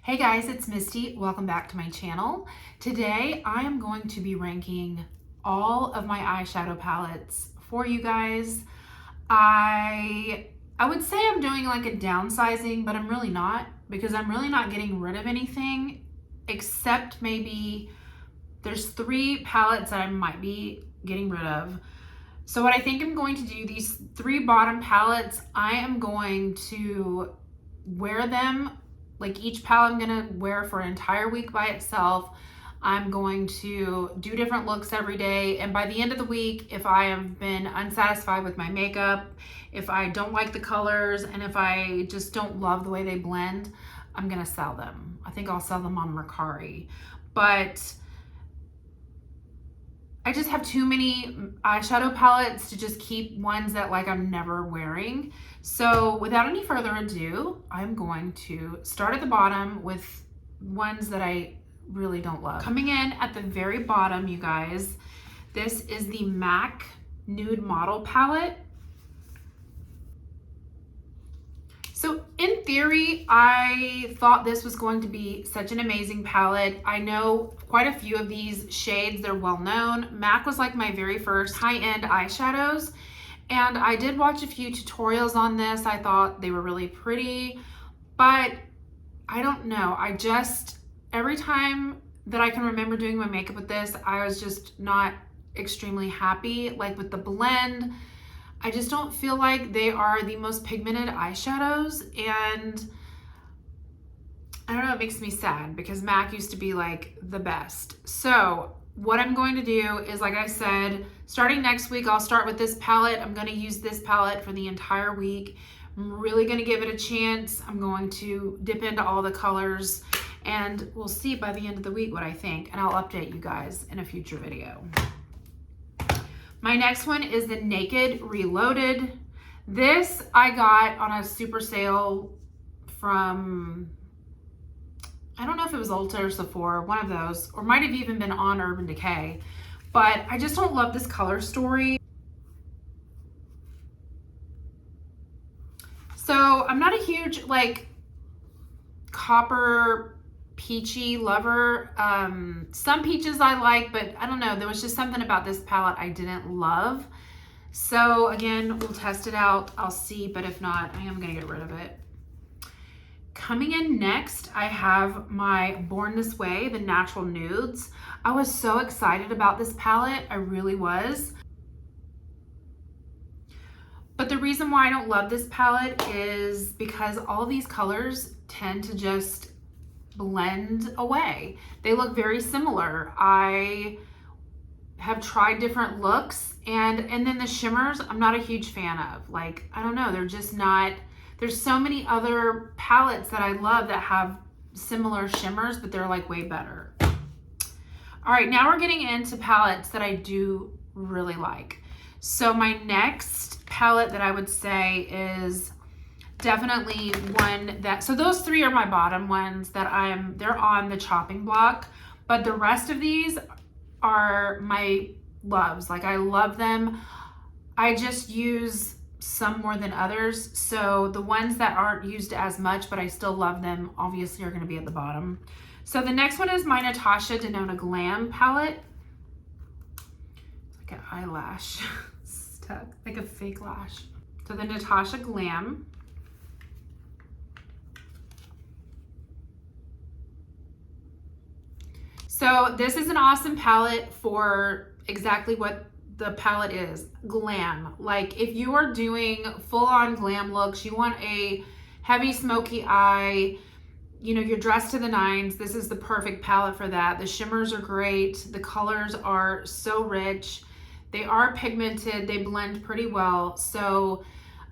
Hey guys, it's Misty. Welcome back to my channel. Today I am going to be ranking all of my eyeshadow palettes for you guys. I would say I'm doing like a downsizing, but I'm really not, because I'm really not getting rid of anything except maybe there's 3 palettes that I might be getting rid of. So what I think I'm going to do, these 3 bottom palettes, I am going to wear them. Like each palette I'm gonna wear for an entire week by itself. I'm going to do different looks every day. And by the end of the week, if I have been unsatisfied with my makeup, if I don't like the colors, and if I just don't love the way they blend, I'm gonna sell them. I think I'll sell them on Mercuri. But I just have too many eyeshadow palettes to just keep ones that like I'm never wearing. So without any further ado, I'm going to start at the bottom with ones that I really don't love. Coming in at the very bottom, you guys, this is the MAC Nude Model Palette. So in theory, I thought this was going to be such an amazing palette. I know quite a few of these shades, they're well known. MAC was like my very first high-end eyeshadows, and I did watch a few tutorials on this. I thought they were really pretty, but I don't know. Every time that I can remember doing my makeup with this, I was just not extremely happy. Like with the blend, I just don't feel like they are the most pigmented eyeshadows, and I don't know, it makes me sad because MAC used to be like the best. So what I'm going to do is, like I said, starting next week, I'll start with this palette. I'm going to use this palette for the entire week. I'm really going to give it a chance. I'm going to dip into all the colors, and we'll see by the end of the week what I think, and I'll update you guys in a future video. My next one is the Naked Reloaded. This I got on a super sale from, I don't know if it was Ulta or Sephora, one of those, or might have even been on Urban Decay, but I just don't love this color story. So I'm not a huge like copper peachy lover. Some peaches I like, but I don't know, there was just something about this palette I didn't love. So again, we'll test it out, I'll see, but if not, I am gonna get rid of it. Coming in next, I have my Born This Way, the Natural Nudes. I was so excited about this palette, I really was. But the reason why I don't love this palette is because all these colors tend to just blend away. They look very similar. I have tried different looks, and then the shimmers I'm not a huge fan of. Like, I don't know, they're just not, there's so many other palettes that I love that have similar shimmers, but they're like way better. All right, now we're getting into palettes that I do really like. So my next palette that I would say is definitely one that, so those 3 are my bottom ones that they're on the chopping block, but the rest of these are my loves. Like, I love them. I just use some more than others. So the ones that aren't used as much, but I still love them, obviously are gonna be at the bottom. So the next one is my NATASHA DENONA GLAM palette. It's like an eyelash stuck, like a fake lash. So the NATASHA GLAM. So this is an awesome palette for exactly what the palette is, glam. Like, if you are doing full-on glam looks, you want a heavy smoky eye, you know, you're dressed to the nines, this is the perfect palette for that. The shimmers are great, the colors are so rich, they are pigmented, they blend pretty well. So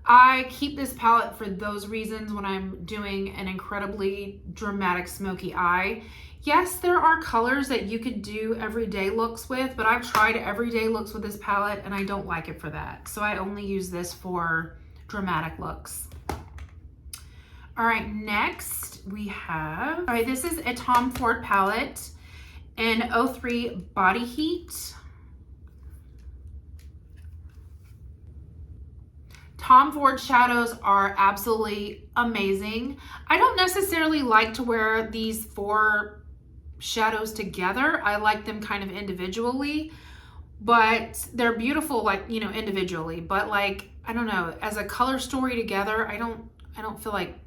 I keep this palette for those reasons when I'm doing an incredibly dramatic smoky eye. Yes, there are colors that you could do everyday looks with, but I've tried everyday looks with this palette and I don't like it for that. So I only use this for dramatic looks. All right, next we have, all right, this is a Tom Ford palette in 03 Body Heat. Tom Ford shadows are absolutely amazing. I don't necessarily like to wear these 4 shadows together. I like them kind of individually, but they're beautiful, like, you know, individually, but like, I don't know, as a color story together, I don't feel like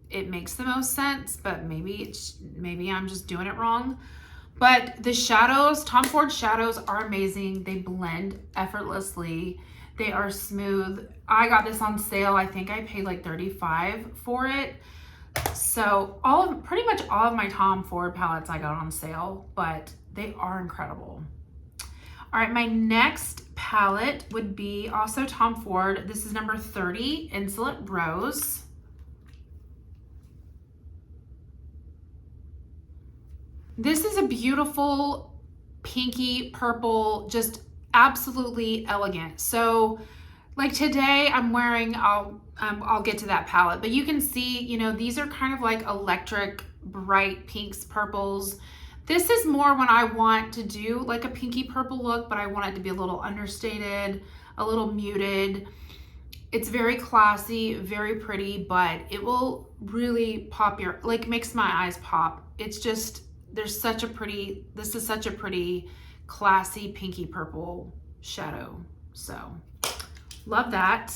it makes the most sense, but maybe I'm just doing it wrong. But the shadows, Tom Ford shadows are amazing. They blend effortlessly. They are smooth. I got this on sale. I think I paid like $35 for it. So pretty much all of my Tom Ford palettes I got on sale, but they are incredible. All right, my next palette would be also Tom Ford. This is number 30, Insolent Rose. This is a beautiful pinky purple, just absolutely elegant. So like today I'm wearing, I'll get to that palette, but you can see, you know, these are kind of like electric, bright pinks, purples. This is more when I want to do like a pinky purple look, but I want it to be a little understated, a little muted. It's very classy, very pretty, but it will really pop your, like makes my eyes pop. It's just, this is such a pretty classy pinky purple shadow. So love that.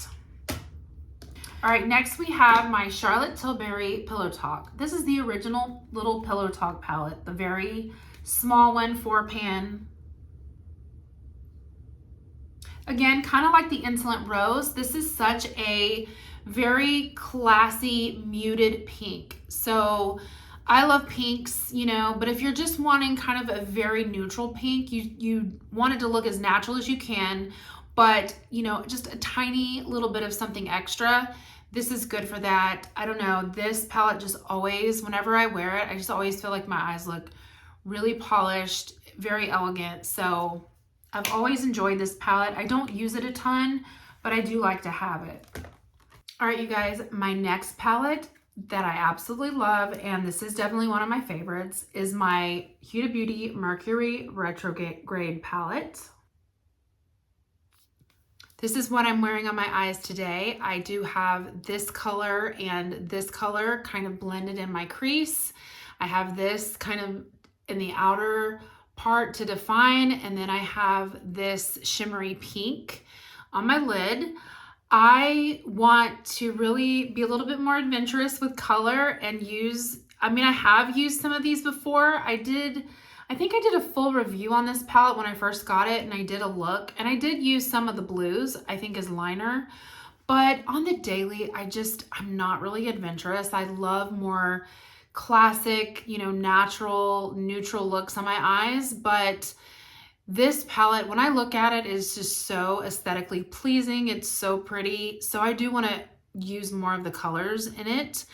All right, next we have my Charlotte Tilbury Pillow Talk. This is the original little Pillow Talk palette, the very small one, 4-pan. Again, kind of like the Insolent Rose, this is such a very classy muted pink. So I love pinks, you know, but if you're just wanting kind of a very neutral pink, you want it to look as natural as you can, but you know, just a tiny little bit of something extra, this is good for that. I don't know, this palette just always, whenever I wear it, I just always feel like my eyes look really polished, very elegant. So I've always enjoyed this palette. I don't use it a ton, but I do like to have it. All right, you guys, my next palette that I absolutely love, and this is definitely one of my favorites, is my Huda Beauty Mercury Retrograde palette. This is what I'm wearing on my eyes today. I do have this color and this color kind of blended in my crease. I have this kind of in the outer part to define, and then I have this shimmery pink on my lid. I want to really be a little bit more adventurous with color and use, I mean, I have used some of these before. I think I did a full review on this palette when I first got it, and I did a look, and I did use some of the blues, I think, as liner. But on the daily, I'm not really adventurous. I love more classic, you know, natural, neutral looks on my eyes. But this palette, when I look at it, is just so aesthetically pleasing. It's so pretty. So I do want to use more of the colors in it.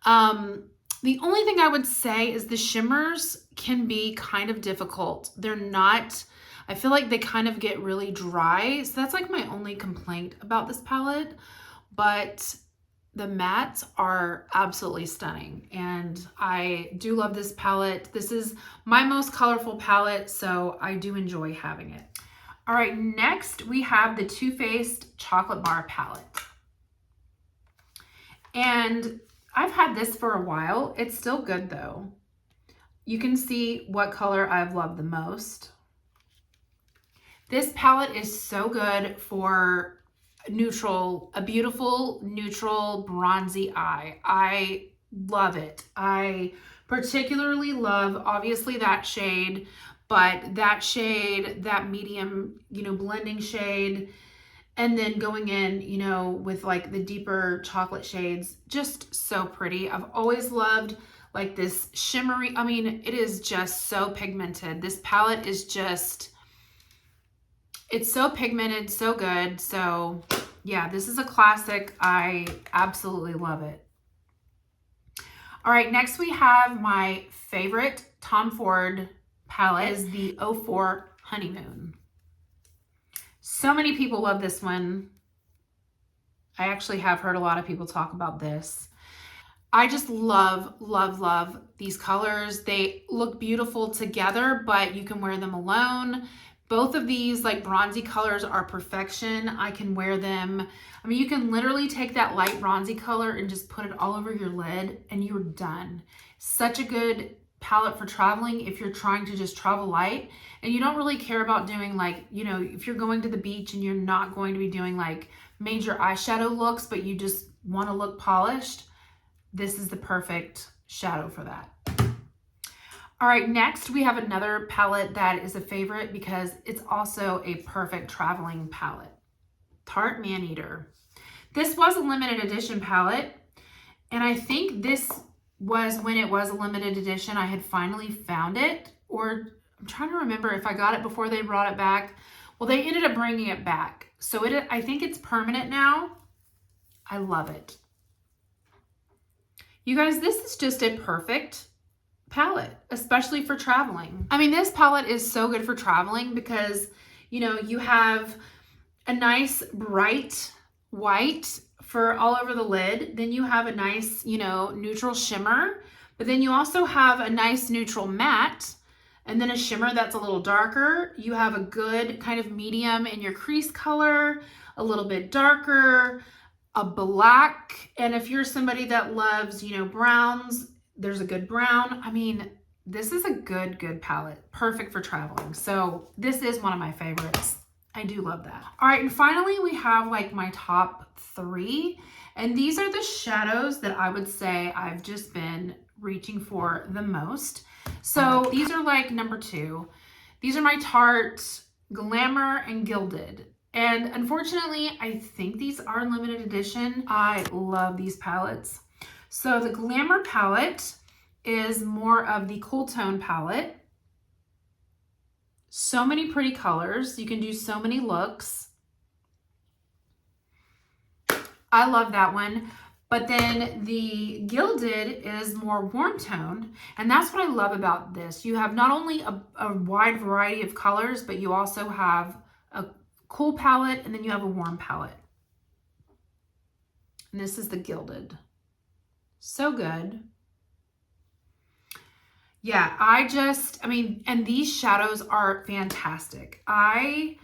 The only thing I would say is the shimmers can be kind of difficult. They're not, I feel like they kind of get really dry. So that's like my only complaint about this palette. But the mattes are absolutely stunning, and I do love this palette. This is my most colorful palette, so I do enjoy having it. All right, next we have the Too Faced Chocolate Bar palette. And I've had this for a while. It's still good though. You can see what color I've loved the most. This palette is so good for neutral, a beautiful neutral bronzy eye. I love it. I particularly love obviously that shade, but that shade, that medium, you know, blending shade, and then going in, you know, with like the deeper chocolate shades, just so pretty. I've always loved like this shimmery, I mean, it is just so pigmented. This palette is just, it's so pigmented, so good. So yeah, this is a classic. I absolutely love it. All right, next we have my favorite Tom Ford palette, is the 04 Honeymoon. So many people love this one. I actually have heard a lot of people talk about this. I just love, love, love these colors. They look beautiful together, but you can wear them alone. Both of these like bronzy colors are perfection. I can wear them. I mean, you can literally take that light bronzy color and just put it all over your lid and you're done. Such a good palette for traveling if you're trying to just travel light and you don't really care about doing like, you know, if you're going to the beach and you're not going to be doing like major eyeshadow looks, but you just want to look polished, this is the perfect shadow for that. All right, next we have another palette that is a favorite because it's also a perfect traveling palette. Tarte Maneater. This was a limited edition palette, and I think this was when it was a limited edition. I had finally found it, or I'm trying to remember if I got it before they brought it back. Well, they ended up bringing it back. So I think it's permanent now. I love it. You guys, this is just a perfect palette, especially for traveling. I mean, this palette is so good for traveling because, you know, you have a nice bright white for all over the lid. Then you have a nice, you know, neutral shimmer, but then you also have a nice neutral matte and then a shimmer that's a little darker. You have a good kind of medium in your crease color, a little bit darker, a black. And if you're somebody that loves, you know, browns, there's a good brown. I mean, this is a good palette. Perfect for traveling. So this is one of my favorites. I do love that. All right, and finally we have like my top 3. And these are the shadows that I would say I've just been reaching for the most. So these are like number 2. These are my Tarte Glamour and Gilded. And unfortunately, I think these are limited edition. I love these palettes. So the Glamour palette is more of the cool tone palette. So many pretty colors. You can do so many looks. I love that one. But then the Gilded is more warm toned. And that's what I love about this. You have not only a wide variety of colors, but you also have a cool palette and then you have a warm palette. And this is the Gilded. So good. Yeah, I mean, and these shadows are fantastic. I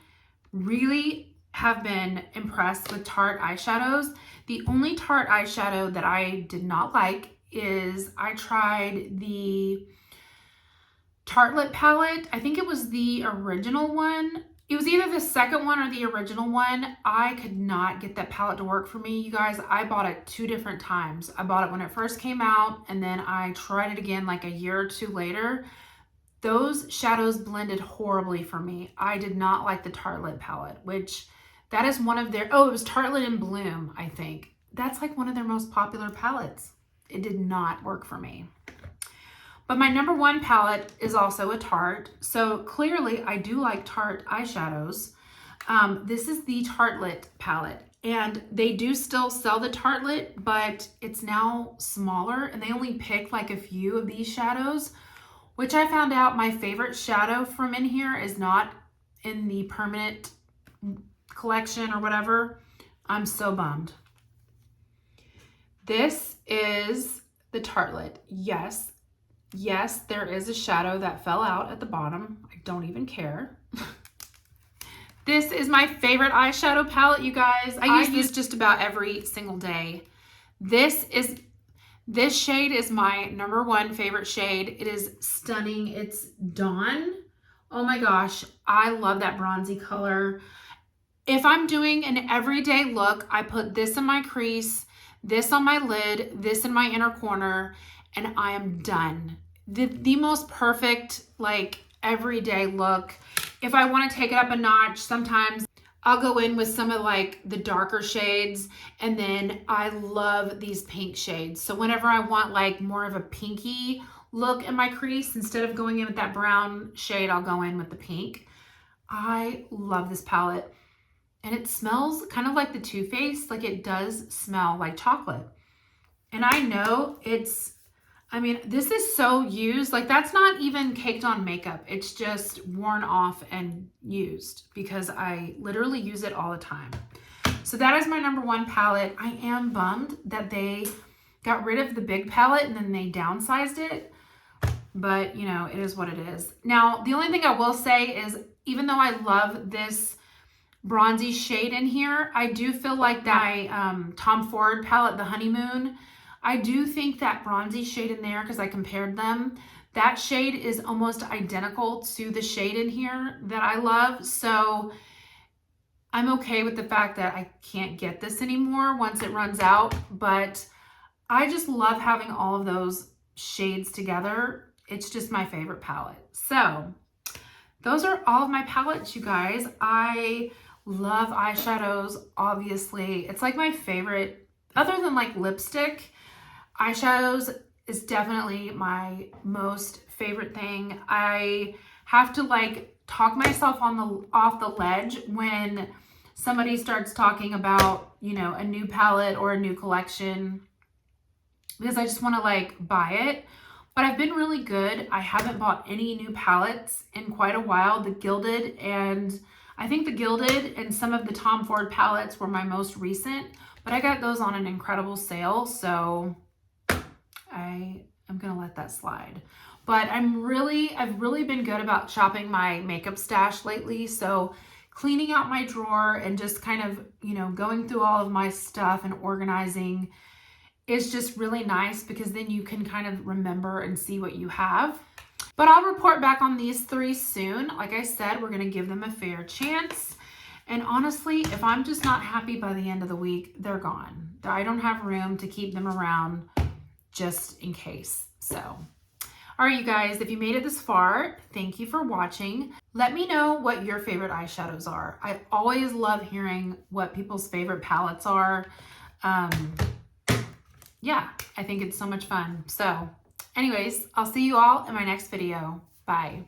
really have been impressed with Tarte eyeshadows. The only Tarte eyeshadow that I did not like is I tried the Tartelette palette. I think it was the original one. It was either the second one or the original one. I could not get that palette to work for me, you guys. I bought it 2 different times. I bought it when it first came out, and then I tried it again like a year or 2 later. Those shadows blended horribly for me. I did not like the Tartelette palette, which that is one of their, oh, it was Tartelette in Bloom, I think. That's like one of their most popular palettes. It did not work for me. But my number 1 palette is also a Tarte. So clearly I do like Tarte eyeshadows. This is the Tartelette palette. And they do still sell the Tartelette, but it's now smaller. And they only pick like a few of these shadows, which I found out my favorite shadow from in here is not in the permanent collection or whatever. I'm so bummed. This is the Tartelette. Yes, there is a shadow that fell out at the bottom. I don't even care. This is my favorite eyeshadow palette, you guys. I use this just about every single day. This shade is my number 1 favorite shade. It is stunning. It's Dawn. Oh my gosh, I love that bronzy color. If I'm doing an everyday look, I put this in my crease, this on my lid, this in my inner corner, and I am done. The most perfect like everyday look. If I want to take it up a notch, sometimes I'll go in with some of like the darker shades, and then I love these pink shades. So whenever I want like more of a pinky look in my crease, instead of going in with that brown shade, I'll go in with the pink. I love this palette. And it smells kind of like the Too Faced, like it does smell like chocolate. And I know I mean, this is so used, like that's not even caked on makeup. It's just worn off and used because I literally use it all the time. So that is my number 1 palette. I am bummed that they got rid of the big palette and then they downsized it. but you know, it is what it is. Now, the only thing I will say is, even though I love this bronzy shade in here, I do feel like that Tom Ford palette, the Honeymoon, I do think that bronzy shade in there, because I compared them, that shade is almost identical to the shade in here that I love. So I'm okay with the fact that I can't get this anymore once it runs out, but I just love having all of those shades together. It's just my favorite palette. So those are all of my palettes, you guys. I love eyeshadows, obviously. It's like my favorite, other than like lipstick, eyeshadows is definitely my most favorite thing. I have to like talk myself off the ledge when somebody starts talking about, you know, a new palette or a new collection, because I just want to like buy it. But I've been really good. I haven't bought any new palettes in quite a while. The Gilded, and I think the Gilded and some of the Tom Ford palettes were my most recent, but I got those on an incredible sale, so I am gonna let that slide. But I've really been good about shopping my makeup stash lately. So cleaning out my drawer and just kind of, you know, going through all of my stuff and organizing is just really nice, because then you can kind of remember and see what you have. But I'll report back on these 3 soon. Like I said, we're gonna give them a fair chance. And honestly, if I'm just not happy by the end of the week, they're gone. I don't have room to keep them around just in case. So, all right, you guys, if you made it this far, thank you for watching. Let me know what your favorite eyeshadows are. I always love hearing what people's favorite palettes are. Yeah, I think it's so much fun. So anyways, I'll see you all in my next video. Bye.